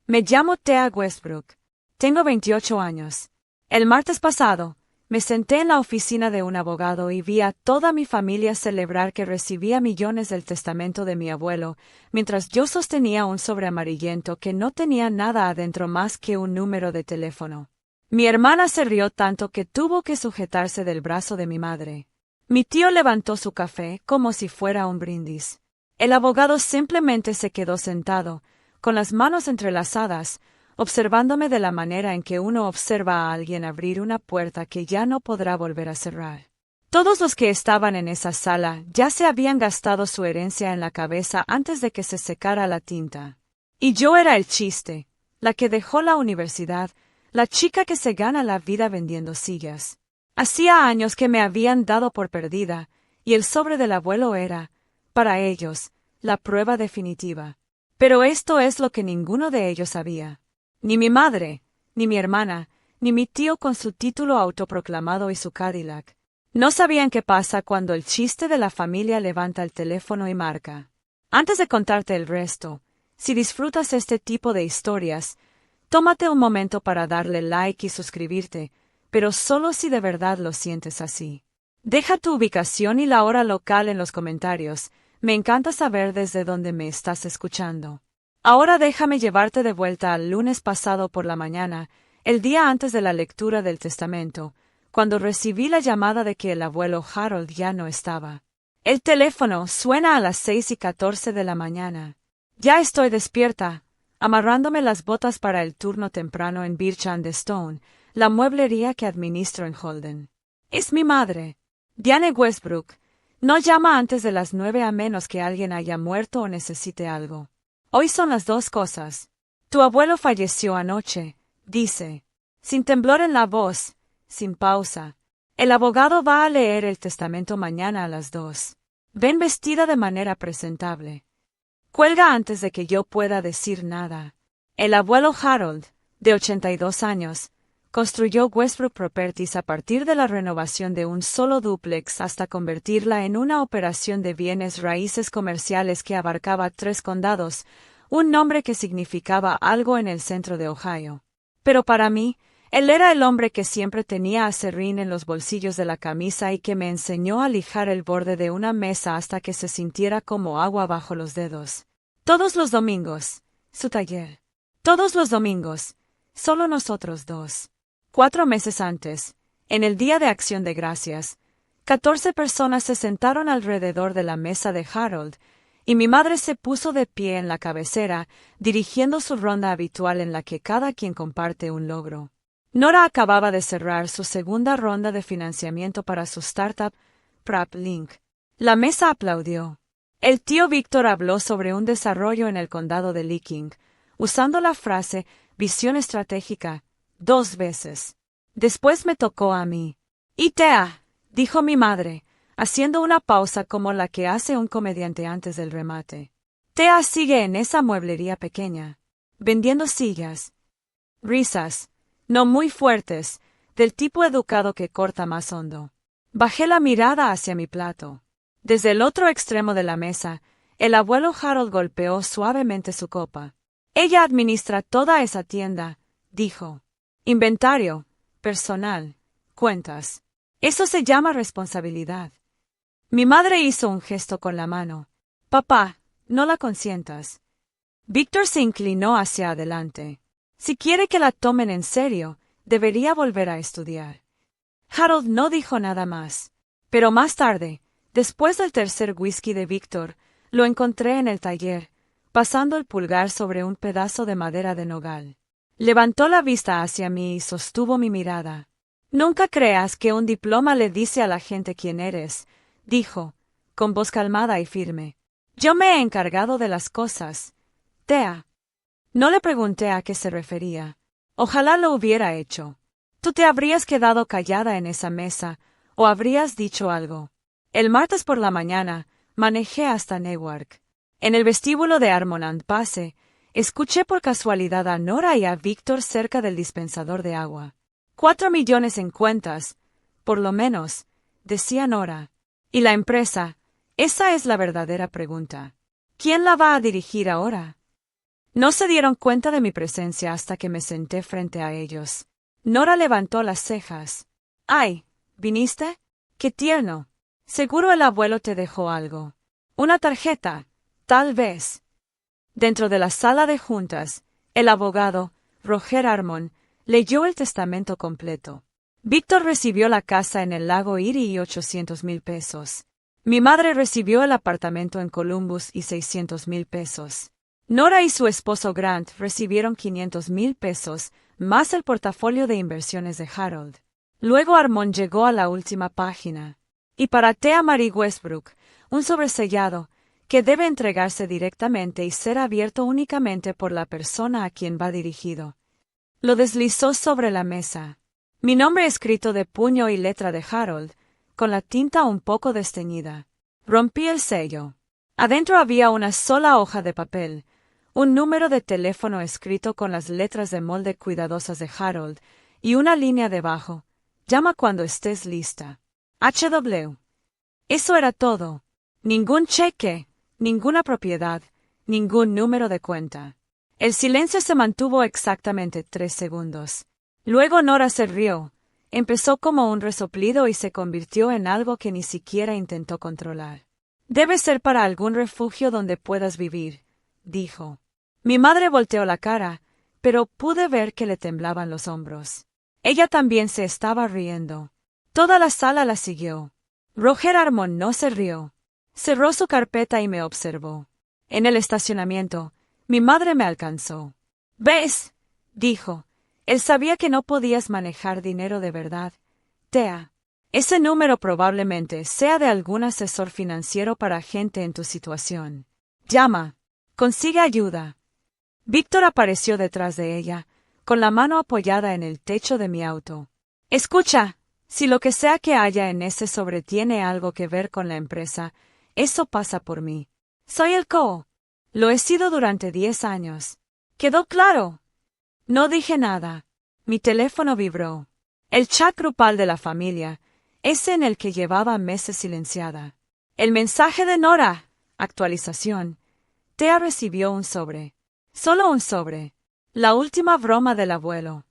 Me llamo Thea Westbrook. Tengo 28 años. El martes pasado, me senté en la oficina de un abogado y vi a toda mi familia celebrar que recibía millones del testamento de mi abuelo, mientras yo sostenía un sobre amarillento que no tenía nada adentro más que un número de teléfono. Mi hermana se rió tanto que tuvo que sujetarse del brazo de mi madre. Mi tío levantó su café como si fuera un brindis. El abogado simplemente se quedó sentado, con las manos entrelazadas, observándome de la manera en que uno observa a alguien abrir una puerta que ya no podrá volver a cerrar. Todos los que estaban en esa sala ya se habían gastado su herencia en la cabeza antes de que se secara la tinta. Y yo era el chiste, la que dejó la universidad, la chica que se gana la vida vendiendo sillas. Hacía años que me habían dado por perdida, y el sobre del abuelo era, para ellos, la prueba definitiva. Pero esto es lo que ninguno de ellos sabía. Ni mi madre, ni mi hermana, ni mi tío con su título autoproclamado y su Cadillac. No sabían qué pasa cuando el chiste de la familia levanta el teléfono y marca. Antes de contarte el resto, si disfrutas este tipo de historias, tómate un momento para darle like y suscribirte, pero solo si de verdad lo sientes así. Deja tu ubicación y la hora local en los comentarios. Me encanta saber desde dónde me estás escuchando. Ahora déjame llevarte de vuelta al lunes pasado por la mañana, el día antes de la lectura del testamento, cuando recibí la llamada de que el abuelo Harold ya no estaba. El teléfono suena a las 6:14 de la mañana. Ya estoy despierta, amarrándome las botas para el turno temprano en Birch and Stone, la mueblería que administro en Holden. Es mi madre, Diane Westbrook. No llama antes de las 9 a menos que alguien haya muerto o necesite algo. Hoy son las dos cosas. Tu abuelo falleció anoche, dice, sin temblor en la voz, sin pausa. El abogado va a leer el testamento mañana a las 2. Ven vestida de manera presentable. Cuelga antes de que yo pueda decir nada. El abuelo Harold, de 82 años, construyó Westbrook Properties a partir de la renovación de un solo dúplex hasta convertirla en una operación de bienes raíces comerciales que abarcaba 3 condados, un nombre que significaba algo en el centro de Ohio. Pero para mí, él era el hombre que siempre tenía aserrín en los bolsillos de la camisa y que me enseñó a lijar el borde de una mesa hasta que se sintiera como agua bajo los dedos. Todos los domingos, su taller. Todos los domingos, solo nosotros dos. 4 meses antes, en el Día de Acción de Gracias, 14 personas se sentaron alrededor de la mesa de Harold, y mi madre se puso de pie en la cabecera, dirigiendo su ronda habitual en la que cada quien comparte un logro. Nora acababa de cerrar su segunda ronda de financiamiento para su startup, Prap Link. La mesa aplaudió. El tío Víctor habló sobre un desarrollo en el condado de Licking, usando la frase visión estratégica 2 veces. Después me tocó a mí. Y Thea, dijo mi madre, haciendo una pausa como la que hace un comediante antes del remate. Thea sigue en esa mueblería pequeña, vendiendo sillas. Risas, no muy fuertes, del tipo educado que corta más hondo. Bajé la mirada hacia mi plato. Desde el otro extremo de la mesa, el abuelo Harold golpeó suavemente su copa. Ella administra toda esa tienda, dijo. Inventario, personal, cuentas. Eso se llama responsabilidad. Mi madre hizo un gesto con la mano. Papá, no la consientas. Víctor se inclinó hacia adelante. Si quiere que la tomen en serio, debería volver a estudiar. Harold no dijo nada más. Pero más tarde, después del tercer whisky de Víctor, lo encontré en el taller, pasando el pulgar sobre un pedazo de madera de nogal. Levantó la vista hacia mí y sostuvo mi mirada. Nunca creas que un diploma le dice a la gente quién eres, dijo, con voz calmada y firme. Yo me he encargado de las cosas. Thea. No le pregunté a qué se refería. Ojalá lo hubiera hecho. Tú te habrías quedado callada en esa mesa, o habrías dicho algo. El martes por la mañana, manejé hasta Newark. En el vestíbulo de Armand Pace, escuché por casualidad a Nora y a Víctor cerca del dispensador de agua. 4 millones en cuentas, por lo menos, decía Nora. ¿Y la empresa? Esa es la verdadera pregunta. ¿Quién la va a dirigir ahora? No se dieron cuenta de mi presencia hasta que me senté frente a ellos. Nora levantó las cejas. —¡Ay! ¿Viniste? ¡Qué tierno! Seguro el abuelo te dejó algo. Una tarjeta, tal vez. Dentro de la sala de juntas, el abogado, Roger Armon, leyó el testamento completo. Víctor recibió la casa en el lago Erie y 800,000 pesos. Mi madre recibió el apartamento en Columbus y 600,000 pesos. Nora y su esposo Grant recibieron 500,000 pesos, más el portafolio de inversiones de Harold. Luego Armon llegó a la última página. Y para Thea Marie Westbrook, un sobresellado, que debe entregarse directamente y ser abierto únicamente por la persona a quien va dirigido. Lo deslizó sobre la mesa. Mi nombre escrito de puño y letra de Harold, con la tinta un poco desteñida. Rompí el sello. Adentro había una sola hoja de papel, un número de teléfono escrito con las letras de molde cuidadosas de Harold, y una línea debajo. Llama cuando estés lista. H.W. Eso era todo. Ningún cheque, ninguna propiedad, ningún número de cuenta. El silencio se mantuvo exactamente 3 segundos. Luego Nora se rió. Empezó como un resoplido y se convirtió en algo que ni siquiera intentó controlar. Debe ser para algún refugio donde puedas vivir, dijo. Mi madre volteó la cara, pero pude ver que le temblaban los hombros. Ella también se estaba riendo. Toda la sala la siguió. Roger Armon no se rió. Cerró su carpeta y me observó. En el estacionamiento, mi madre me alcanzó. —¿Ves? —dijo. Él sabía que no podías manejar dinero de verdad. Thea, ese número probablemente sea de algún asesor financiero para gente en tu situación. Llama. Consigue ayuda. Víctor apareció detrás de ella, con la mano apoyada en el techo de mi auto. Escucha, si lo que sea que haya en ese sobre tiene algo que ver con la empresa, eso pasa por mí. Soy el CO. Lo he sido durante 10 años. ¿Quedó claro? No dije nada. Mi teléfono vibró. El chat grupal de la familia, ese en el que llevaba meses silenciada. El mensaje de Nora. Actualización. Thea recibió un sobre. Solo un sobre. La última broma del abuelo.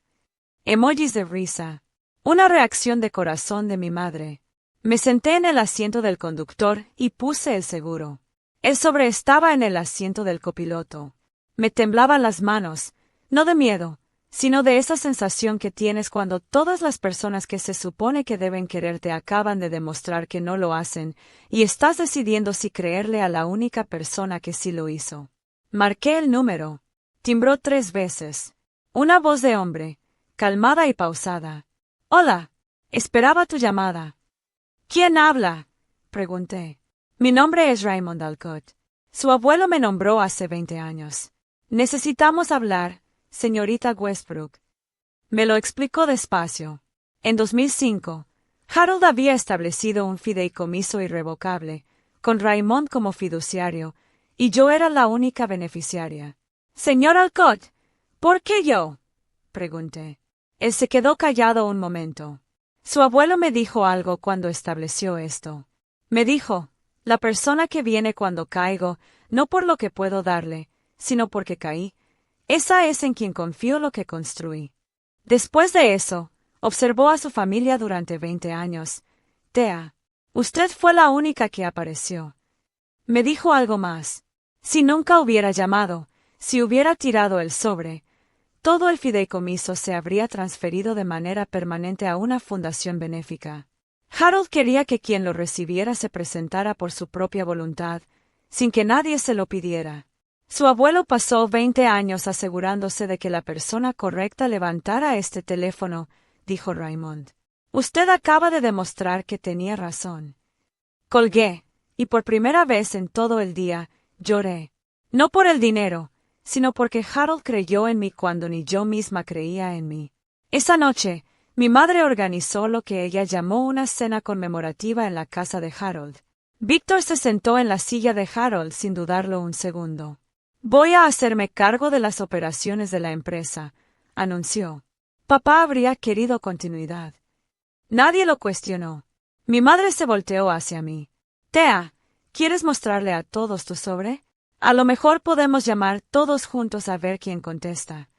Emojis de risa. Una reacción de corazón de mi madre. Me senté en el asiento del conductor y puse el seguro. El sobre estaba en el asiento del copiloto. Me temblaban las manos, no de miedo, sino de esa sensación que tienes cuando todas las personas que se supone que deben quererte acaban de demostrar que no lo hacen, y estás decidiendo si creerle a la única persona que sí lo hizo. Marqué el número. Timbró 3 veces. Una voz de hombre, calmada y pausada. Hola. Esperaba tu llamada. ¿Quién habla? Pregunté. Mi nombre es Raymond Alcott. Su abuelo me nombró hace 20 años. Necesitamos hablar, señorita Westbrook. Me lo explicó despacio. En 2005, Harold había establecido un fideicomiso irrevocable, con Raymond como fiduciario, y yo era la única beneficiaria. Señor Alcott, ¿por qué yo? Pregunté. Él se quedó callado un momento. Su abuelo me dijo algo cuando estableció esto. Me dijo, la persona que viene cuando caigo, no por lo que puedo darle, sino porque caí, esa es en quien confío lo que construí. Después de eso, observó a su familia durante 20 años. Thea, usted fue la única que apareció. Me dijo algo más. Si nunca hubiera llamado, si hubiera tirado el sobre, todo el fideicomiso se habría transferido de manera permanente a una fundación benéfica. Harold quería que quien lo recibiera se presentara por su propia voluntad, sin que nadie se lo pidiera. Su abuelo pasó 20 años asegurándose de que la persona correcta levantara este teléfono, dijo Raymond. Usted acaba de demostrar que tenía razón. Colgué, y por primera vez en todo el día, lloré. No por el dinero, sino porque Harold creyó en mí cuando ni yo misma creía en mí. Esa noche, mi madre organizó lo que ella llamó una cena conmemorativa en la casa de Harold. Víctor se sentó en la silla de Harold sin dudarlo un segundo. Voy a hacerme cargo de las operaciones de la empresa, anunció. Papá habría querido continuidad. Nadie lo cuestionó. Mi madre se volteó hacia mí. Thea, ¿quieres mostrarle a todos tu sobre? A lo mejor podemos llamar todos juntos a ver quién contesta.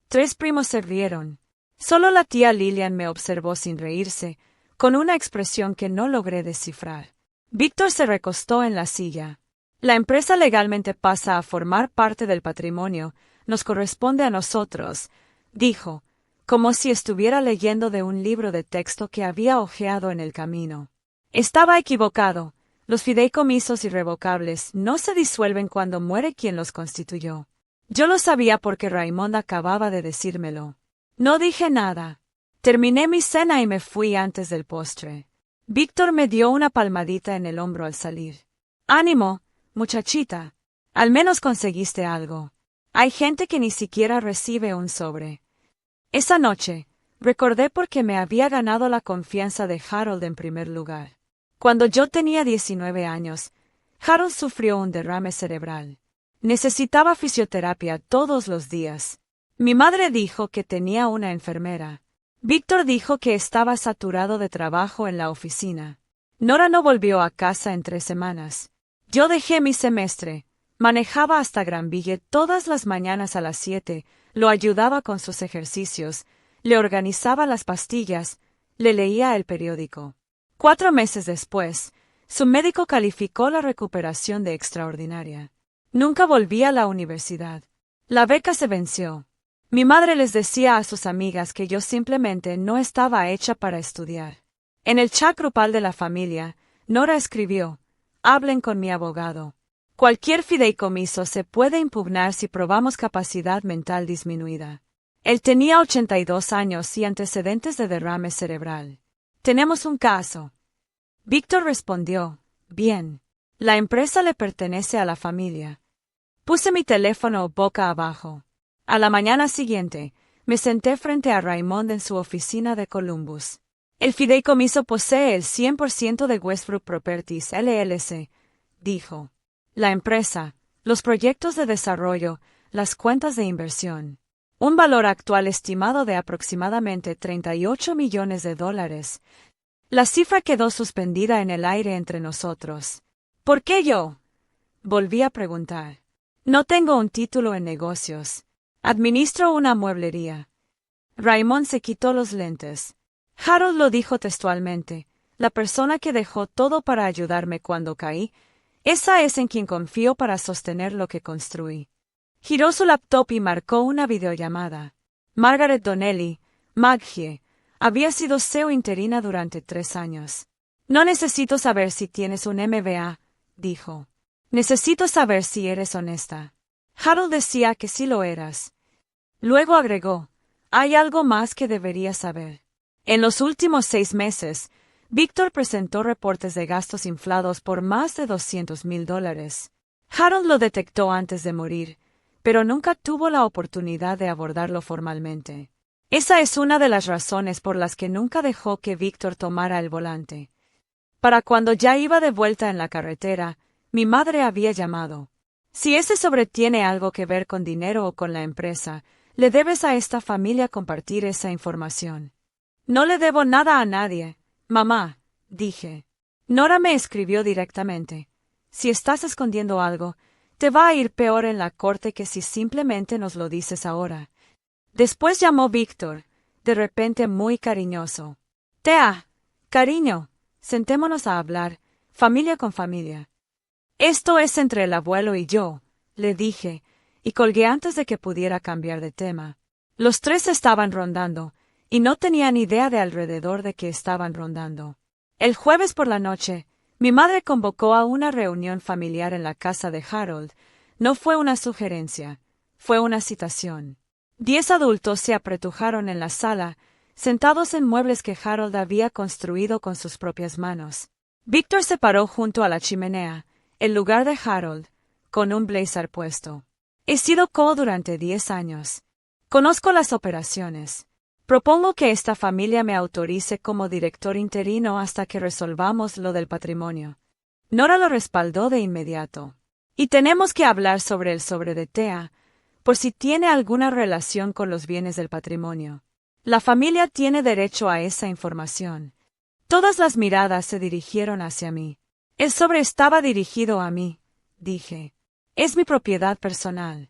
3 primos se rieron. Solo la tía Lillian me observó sin reírse, con una expresión que no logré descifrar. Víctor se recostó en la silla. La empresa legalmente pasa a formar parte del patrimonio, nos corresponde a nosotros, dijo, como si estuviera leyendo de un libro de texto que había hojeado en el camino. Estaba equivocado. Los fideicomisos irrevocables no se disuelven cuando muere quien los constituyó. Yo lo sabía porque Raymond acababa de decírmelo. No dije nada. Terminé mi cena y me fui antes del postre. Víctor me dio una palmadita en el hombro al salir. «Ánimo, muchachita. Al menos conseguiste algo. Hay gente que ni siquiera recibe un sobre». Esa noche, recordé por qué me había ganado la confianza de Harold en primer lugar. Cuando yo tenía 19 años, Harold sufrió un derrame cerebral. Necesitaba fisioterapia todos los días. Mi madre dijo que tenía una enfermera. Víctor dijo que estaba saturado de trabajo en la oficina. Nora no volvió a casa en 3 semanas. Yo dejé mi semestre, manejaba hasta Granville todas las mañanas a las 7, lo ayudaba con sus ejercicios, le organizaba las pastillas, le leía el periódico. 4 meses después, su médico calificó la recuperación de extraordinaria. Nunca volví a la universidad. La beca se venció. Mi madre les decía a sus amigas que yo simplemente no estaba hecha para estudiar. En el chat grupal de la familia, Nora escribió: «Hablen con mi abogado. Cualquier fideicomiso se puede impugnar si probamos capacidad mental disminuida». Él tenía 82 años y antecedentes de derrame cerebral. «Tenemos un caso». Víctor respondió: «Bien. La empresa le pertenece a la familia». Puse mi teléfono boca abajo. A la mañana siguiente, me senté frente a Raymond en su oficina de Columbus. «El fideicomiso posee el 100% de Westbrook Properties LLC», dijo. «La empresa, los proyectos de desarrollo, las cuentas de inversión. Un valor actual estimado de aproximadamente $38 millones. La cifra quedó suspendida en el aire entre nosotros. «¿Por qué yo?», volví a preguntar. «No tengo un título en negocios. Administro una mueblería». Raymond se quitó los lentes. Harold lo dijo textualmente: «La persona que dejó todo para ayudarme cuando caí, esa es en quien confío para sostener lo que construí». Giró su laptop y marcó una videollamada. Margaret Donnelly, Maggie, había sido CEO interina durante 3 años. «No necesito saber si tienes un MBA», dijo. «Necesito saber si eres honesta». Harold decía que sí lo eras. Luego agregó: «Hay algo más que deberías saber. En los últimos 6 meses, Víctor presentó reportes de gastos inflados por más de $200,000. Harold lo detectó antes de morir, pero nunca tuvo la oportunidad de abordarlo formalmente. Esa es una de las razones por las que nunca dejó que Víctor tomara el volante. Para cuando ya iba de vuelta en la carretera, mi madre había llamado. «Si ese sobre tiene algo que ver con dinero o con la empresa, le debes a esta familia compartir esa información». «No le debo nada a nadie, mamá», dije. Nora me escribió directamente: «Si estás escondiendo algo, te va a ir peor en la corte que si simplemente nos lo dices ahora». Después llamó Víctor, de repente muy cariñoso. «Tea, cariño, sentémonos a hablar, familia con familia». «Esto es entre el abuelo y yo», le dije, y colgué antes de que pudiera cambiar de tema. Los 3 estaban rondando, y no tenían idea de alrededor de qué estaban rondando. El jueves por la noche, mi madre convocó a una reunión familiar en la casa de Harold. No fue una sugerencia, fue una citación. 10 adultos se apretujaron en la sala, sentados en muebles que Harold había construido con sus propias manos. Víctor se paró junto a la chimenea, en lugar de Harold, con un blazer puesto. «He sido CEO durante 10 años. Conozco las operaciones. Propongo que esta familia me autorice como director interino hasta que resolvamos lo del patrimonio». Nora lo respaldó de inmediato. «Y tenemos que hablar sobre el sobre de Tea, por si tiene alguna relación con los bienes del patrimonio. La familia tiene derecho a esa información». Todas las miradas se dirigieron hacia mí. «El sobre estaba dirigido a mí», dije. Es mi propiedad personal.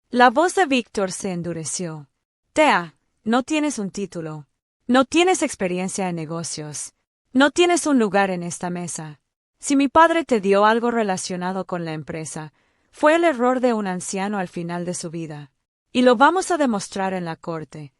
La voz de Víctor se endureció. Thea, no tienes un título. No tienes experiencia en negocios. No tienes un lugar en esta mesa. Si mi padre te dio algo relacionado con la empresa, fue el error de un anciano al final de su vida. Y lo vamos a demostrar en la corte.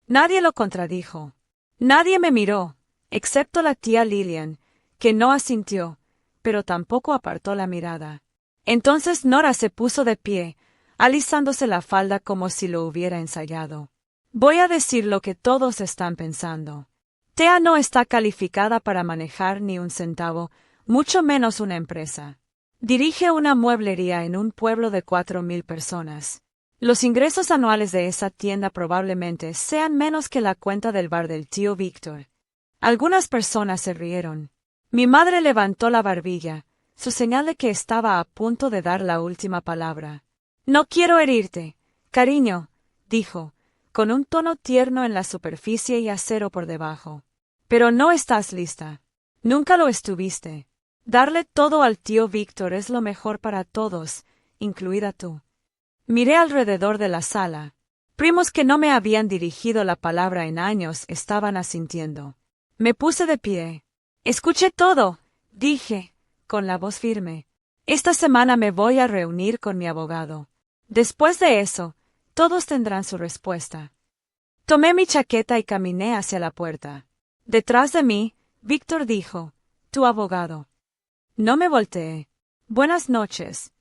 Nadie lo contradijo. Nadie me miró, excepto la tía Lillian, que no asintió, pero tampoco apartó la mirada. Entonces Nora se puso de pie, alisándose la falda como si lo hubiera ensayado. Voy a decir lo que todos están pensando. Thea no está calificada para manejar ni un centavo, mucho menos una empresa. Dirige una mueblería en un pueblo de 4,000 personas. Los ingresos anuales de esa tienda probablemente sean menos que la cuenta del bar del tío Víctor. Algunas personas se rieron. Mi madre levantó la barbilla, su señal de que estaba a punto de dar la última palabra. No quiero herirte, cariño, dijo, con un tono tierno en la superficie y acero por debajo. Pero no estás lista. Nunca lo estuviste. Darle todo al tío Víctor es lo mejor para todos, incluida tú. Miré alrededor de la sala. Primos que no me habían dirigido la palabra en años estaban asintiendo. Me puse de pie. Escuché todo, dije, con la voz firme. Esta semana me voy a reunir con mi abogado. Después de eso, todos tendrán su respuesta. Tomé mi chaqueta y caminé hacia la puerta. Detrás de mí, Víctor dijo, tu abogado. No me volteé. Buenas noches.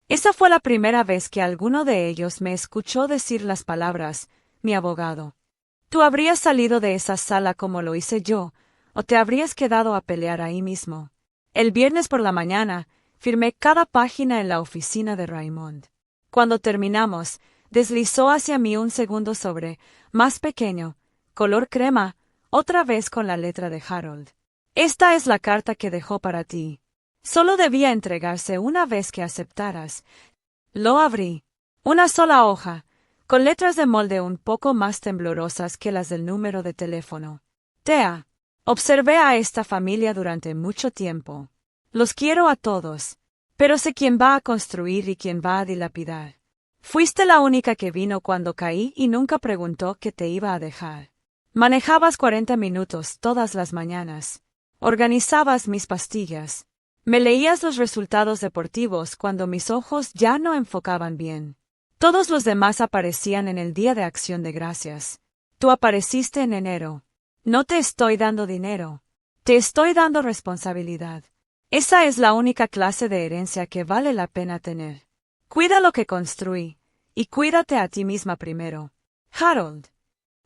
Esa fue la primera vez que alguno de ellos me escuchó decir las palabras, mi abogado. Tú habrías salido de esa sala como lo hice yo, o te habrías quedado a pelear ahí mismo. El viernes por la mañana, firmé cada página en la oficina de Raymond. Cuando terminamos, deslizó hacia mí un segundo sobre, más pequeño, color crema, otra vez con la letra de Harold. Esta es la carta que dejó para ti. Solo debía entregarse una vez que aceptaras. Lo abrí. Una sola hoja, con letras de molde un poco más temblorosas que las del número de teléfono. Thea. Observé a esta familia durante mucho tiempo. Los quiero a todos, pero sé quién va a construir y quién va a dilapidar. Fuiste la única que vino cuando caí y nunca preguntó qué te iba a dejar. Manejabas 40 minutos todas las mañanas. Organizabas mis pastillas. Me leías los resultados deportivos cuando mis ojos ya no enfocaban bien. Todos los demás aparecían en el Día de Acción de Gracias. Tú apareciste en enero. No te estoy dando dinero. Te estoy dando responsabilidad. Esa es la única clase de herencia que vale la pena tener. Cuida lo que construí, y cuídate a ti misma primero. Harold.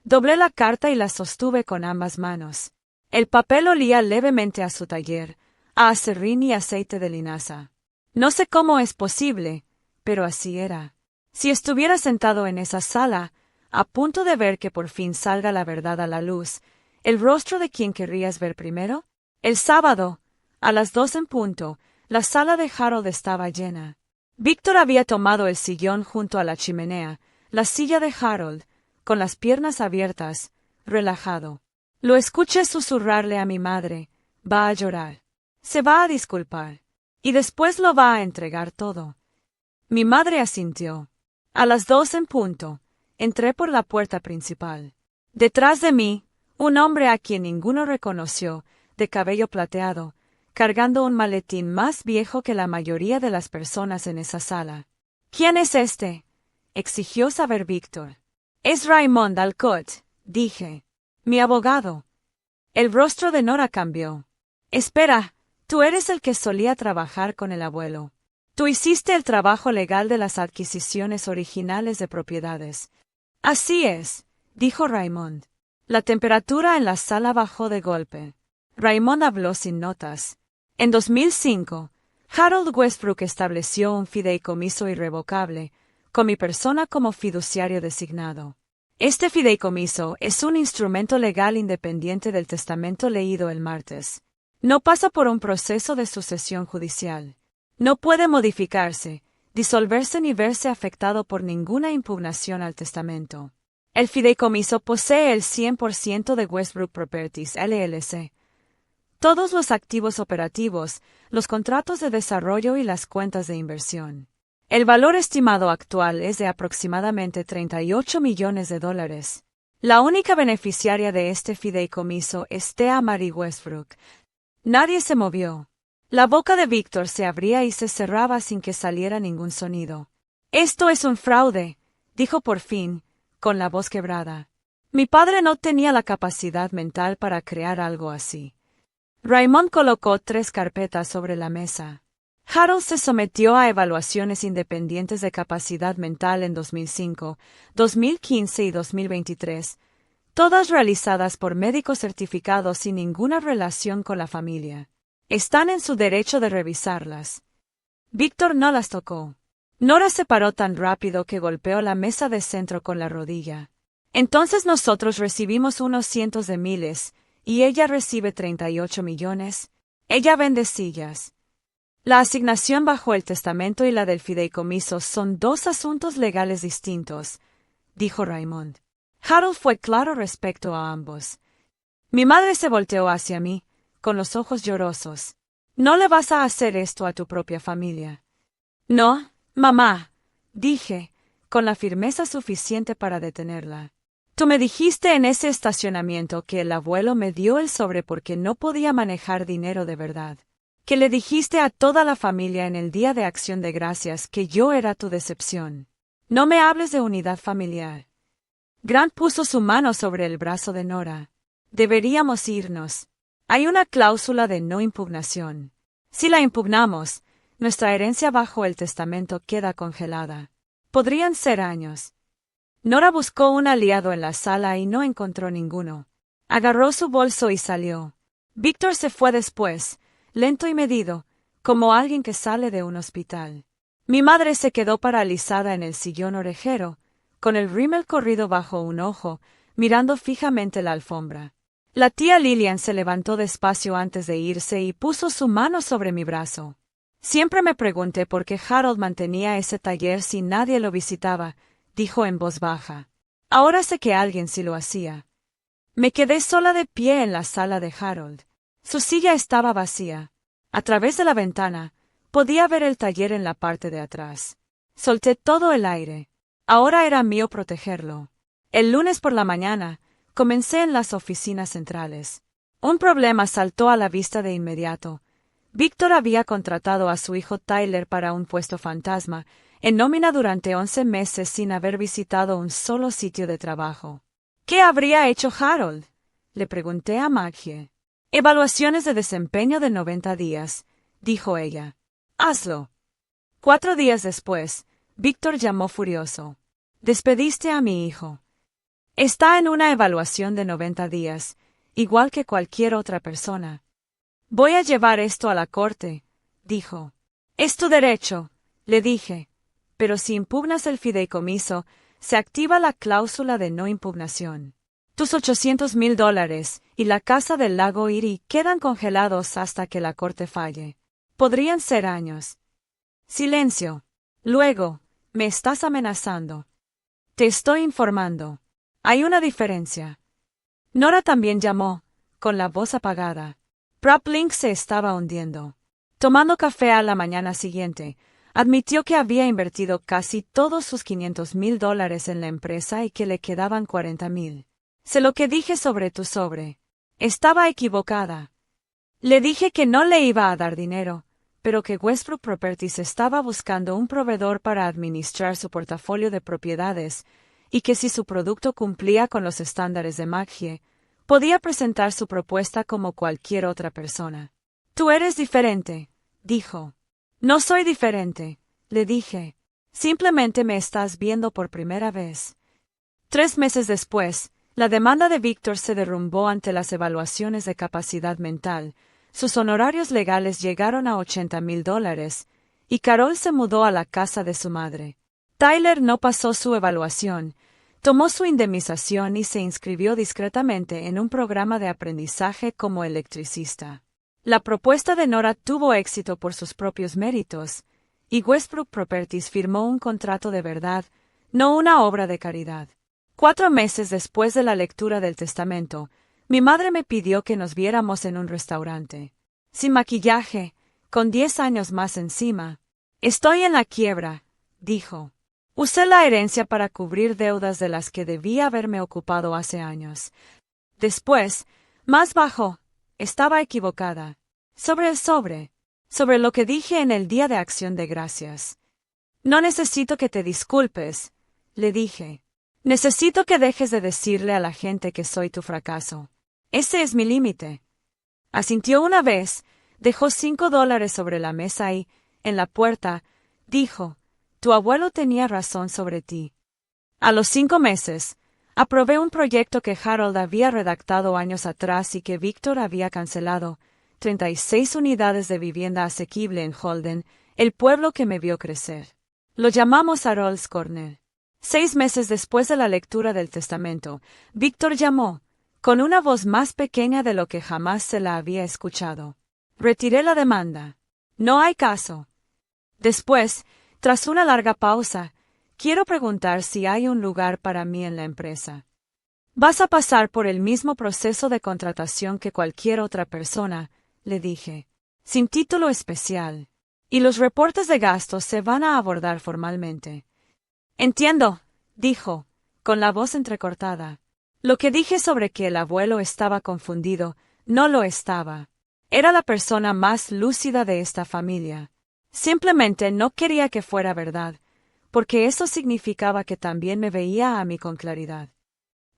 Doblé la carta y la sostuve con ambas manos. El papel olía levemente a su taller, a aserrín y aceite de linaza. No sé cómo es posible, pero así era. Si estuviera sentado en esa sala, a punto de ver que por fin salga la verdad a la luz, ¿el rostro de quien querrías ver primero? El sábado, a las 2 en punto, la sala de Harold estaba llena. Víctor había tomado el sillón junto a la chimenea, la silla de Harold, con las piernas abiertas, relajado. Lo escuché susurrarle a mi madre, va a llorar. Se va a disculpar. Y después lo va a entregar todo. Mi madre asintió. A las 2 en punto, entré por la puerta principal. Detrás de mí, un hombre a quien ninguno reconoció, de cabello plateado, cargando un maletín más viejo que la mayoría de las personas en esa sala. ¿Quién es este?, exigió saber Víctor. Es Raymond Alcott, dije. Mi abogado. El rostro de Nora cambió. Espera, tú eres el que solía trabajar con el abuelo. Tú hiciste el trabajo legal de las adquisiciones originales de propiedades. Así es, dijo Raymond. La temperatura en la sala bajó de golpe. Raymond habló sin notas. En 2005, Harold Westbrook estableció un fideicomiso irrevocable, con mi persona como fiduciario designado. Este fideicomiso es un instrumento legal independiente del testamento leído el martes. No pasa por un proceso de sucesión judicial. No puede modificarse, disolverse ni verse afectado por ninguna impugnación al testamento. El fideicomiso posee el 100% de Westbrook Properties LLC. Todos los activos operativos, los contratos de desarrollo y las cuentas de inversión. El valor estimado actual es de aproximadamente 38 millones de dólares. La única beneficiaria de este fideicomiso es Thea Marie Westbrook. Nadie se movió. La boca de Víctor se abría y se cerraba sin que saliera ningún sonido. Esto es un fraude, dijo por fin, con la voz quebrada. Mi padre no tenía la capacidad mental para crear algo así. Raymond colocó 3 carpetas sobre la mesa. Harold se sometió a evaluaciones independientes de capacidad mental en 2005, 2015 y 2023, todas realizadas por médicos certificados sin ninguna relación con la familia. Están en su derecho de revisarlas. Víctor no las tocó. Nora se paró tan rápido que golpeó la mesa de centro con la rodilla. Entonces nosotros recibimos unos cientos de miles, y ella recibe 38 millones. Ella vende sillas. La asignación bajo el testamento y la del fideicomiso son 2 asuntos legales distintos, dijo Raymond. Harold fue claro respecto a ambos. Mi madre se volteó hacia mí, con los ojos llorosos. No le vas a hacer esto a tu propia familia. No, mamá, dije, con la firmeza suficiente para detenerla. Tú me dijiste en ese estacionamiento que el abuelo me dio el sobre porque no podía manejar dinero de verdad. Que le dijiste a toda la familia en el Día de Acción de Gracias que yo era tu decepción. No me hables de unidad familiar. Grant puso su mano sobre el brazo de Nora. Deberíamos irnos. Hay una cláusula de no impugnación. Si la impugnamos, nuestra herencia bajo el testamento queda congelada. Podrían ser años. Nora buscó un aliado en la sala y no encontró ninguno. Agarró su bolso y salió. Víctor se fue después, lento y medido, como alguien que sale de un hospital. Mi madre se quedó paralizada en el sillón orejero, con el rímel corrido bajo un ojo, mirando fijamente la alfombra. La tía Lillian se levantó despacio antes de irse y puso su mano sobre mi brazo. Siempre me pregunté por qué Harold mantenía ese taller si nadie lo visitaba, dijo en voz baja. Ahora sé que alguien sí lo hacía. Me quedé sola de pie en la sala de Harold. Su silla estaba vacía. A través de la ventana, podía ver el taller en la parte de atrás. Solté todo el aire. Ahora era mío protegerlo. El lunes por la mañana, comencé en las oficinas centrales. Un problema saltó a la vista de inmediato. Víctor había contratado a su hijo Tyler para un puesto fantasma, en nómina durante 11 meses sin haber visitado un solo sitio de trabajo. ¿Qué habría hecho Harold?, le pregunté a Maggie. Evaluaciones de desempeño de 90 días, dijo ella. Hazlo. 4 días después, Víctor llamó furioso. Despediste a mi hijo. Está en una evaluación de 90 días, igual que cualquier otra persona. Voy a llevar esto a la corte, dijo. Es tu derecho, le dije, pero si impugnas el fideicomiso, se activa la cláusula de no impugnación. Tus $800,000 y la casa del lago Erie quedan congelados hasta que la corte falle. Podrían ser años. Silencio. Luego, me estás amenazando. Te estoy informando. Hay una diferencia. Nora también llamó, con la voz apagada. PropLink se estaba hundiendo. Tomando café a la mañana siguiente, admitió que había invertido casi todos sus $500,000 en la empresa y que le quedaban $40,000. Sé lo que dije sobre tu sobre. Estaba equivocada. Le dije que no le iba a dar dinero, pero que Westbrook Properties estaba buscando un proveedor para administrar su portafolio de propiedades, y que si su producto cumplía con los estándares de Maggie, podía presentar su propuesta como cualquier otra persona. Tú eres diferente, dijo. No soy diferente, le dije. Simplemente me estás viendo por primera vez. 3 meses después, la demanda de Víctor se derrumbó ante las evaluaciones de capacidad mental. Sus honorarios legales llegaron a $80,000, y Carol se mudó a la casa de su madre. Tyler no pasó su evaluación, tomó su indemnización y se inscribió discretamente en un programa de aprendizaje como electricista. La propuesta de Nora tuvo éxito por sus propios méritos, y Westbrook Properties firmó un contrato de verdad, no una obra de caridad. 4 meses después de la lectura del testamento, mi madre me pidió que nos viéramos en un restaurante. Sin maquillaje, con 10 años más encima. Estoy en la quiebra, dijo. Usé la herencia para cubrir deudas de las que debía haberme ocupado hace años. Después, más bajo, estaba equivocada. Sobre lo que dije en el Día de Acción de Gracias. No necesito que te disculpes, le dije. Necesito que dejes de decirle a la gente que soy tu fracaso. Ese es mi límite. Asintió una vez, dejó $5 sobre la mesa y, en la puerta, dijo, tu abuelo tenía razón sobre ti. A los 5 meses, aprobé un proyecto que Harold había redactado años atrás y que Víctor había cancelado, 36 unidades de vivienda asequible en Holden, el pueblo que me vio crecer. Lo llamamos Harold's Corner. 6 meses después de la lectura del testamento, Víctor llamó, con una voz más pequeña de lo que jamás se la había escuchado. Retiré la demanda. No hay caso. Después, tras una larga pausa, quiero preguntar si hay un lugar para mí en la empresa. Vas a pasar por el mismo proceso de contratación que cualquier otra persona, le dije, sin título especial, y los reportes de gastos se van a abordar formalmente. Entiendo, dijo, con la voz entrecortada. Lo que dije sobre que el abuelo estaba confundido, no lo estaba. Era la persona más lúcida de esta familia. Simplemente no quería que fuera verdad, porque eso significaba que también me veía a mí con claridad.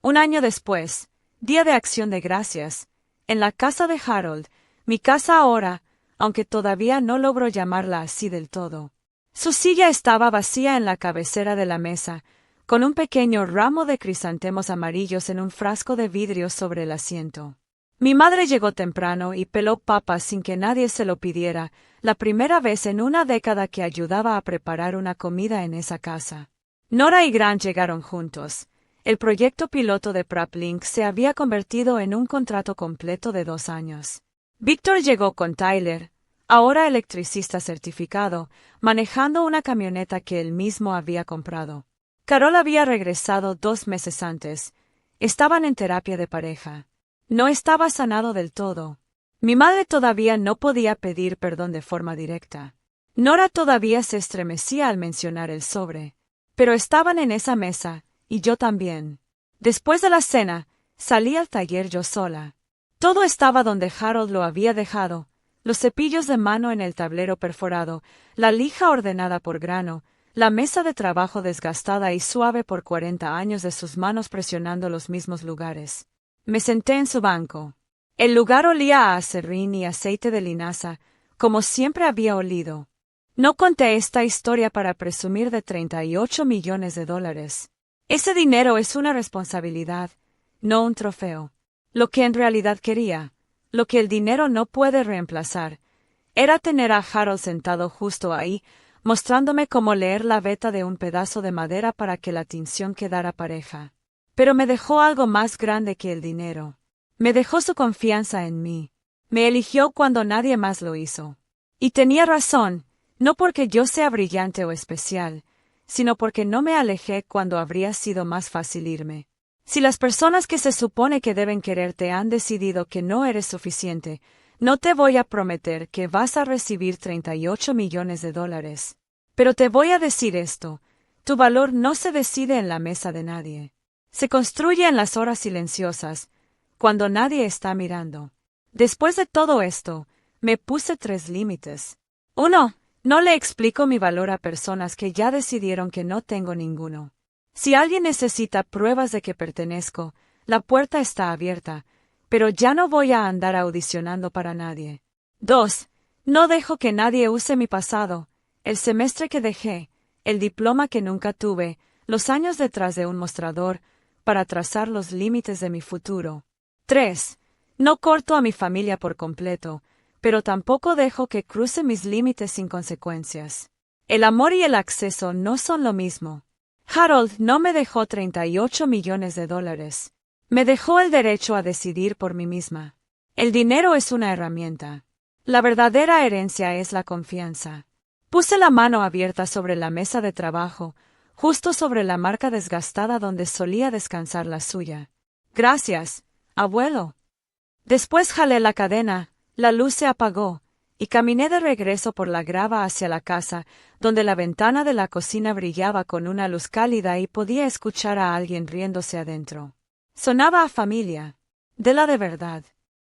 Un año después, Día de Acción de Gracias, en la casa de Harold, mi casa ahora, aunque todavía no logro llamarla así del todo. Su silla estaba vacía en la cabecera de la mesa, con un pequeño ramo de crisantemos amarillos en un frasco de vidrio sobre el asiento. Mi madre llegó temprano y peló papas sin que nadie se lo pidiera, la primera vez en una década que ayudaba a preparar una comida en esa casa. Nora y Grant llegaron juntos. El proyecto piloto de PrepLink se había convertido en un contrato completo de 2 años. Víctor llegó con Tyler, ahora electricista certificado, manejando una camioneta que él mismo había comprado. Carol había regresado 2 meses antes. Estaban en terapia de pareja. No estaba sanado del todo. Mi madre todavía no podía pedir perdón de forma directa. Nora todavía se estremecía al mencionar el sobre. Pero estaban en esa mesa, y yo también. Después de la cena, salí al taller yo sola. Todo estaba donde Harold lo había dejado, los cepillos de mano en el tablero perforado, la lija ordenada por grano, la mesa de trabajo desgastada y suave por 40 años de sus manos presionando los mismos lugares. Me senté en su banco. El lugar olía a aserrín y aceite de linaza, como siempre había olido. No conté esta historia para presumir de $38 millones. Ese dinero es una responsabilidad, no un trofeo. Lo que en realidad quería, lo que el dinero no puede reemplazar, era tener a Harold sentado justo ahí, mostrándome cómo leer la veta de un pedazo de madera para que la tinción quedara pareja. Pero me dejó algo más grande que el dinero. Me dejó su confianza en mí. Me eligió cuando nadie más lo hizo. Y tenía razón, no porque yo sea brillante o especial, sino porque no me alejé cuando habría sido más fácil irme. Si las personas que se supone que deben quererte han decidido que no eres suficiente, no te voy a prometer que vas a recibir $38 millones. Pero te voy a decir esto, tu valor no se decide en la mesa de nadie. Se construye en las horas silenciosas, cuando nadie está mirando. Después de todo esto, me puse 3 límites. 1. No le explico mi valor a personas que ya decidieron que no tengo ninguno. Si alguien necesita pruebas de que pertenezco, la puerta está abierta, pero ya no voy a andar audicionando para nadie. 2. No dejo que nadie use mi pasado, el semestre que dejé, el diploma que nunca tuve, los años detrás de un mostrador, para trazar los límites de mi futuro. 3. No corto a mi familia por completo, pero tampoco dejo que cruce mis límites sin consecuencias. El amor y el acceso no son lo mismo. Harold no me dejó $38 millones. Me dejó el derecho a decidir por mí misma. El dinero es una herramienta. La verdadera herencia es la confianza. Puse la mano abierta sobre la mesa de trabajo, justo sobre la marca desgastada donde solía descansar la suya. Gracias, abuelo. Después jalé la cadena, la luz se apagó, y caminé de regreso por la grava hacia la casa, donde la ventana de la cocina brillaba con una luz cálida y podía escuchar a alguien riéndose adentro. Sonaba a familia. De la de verdad.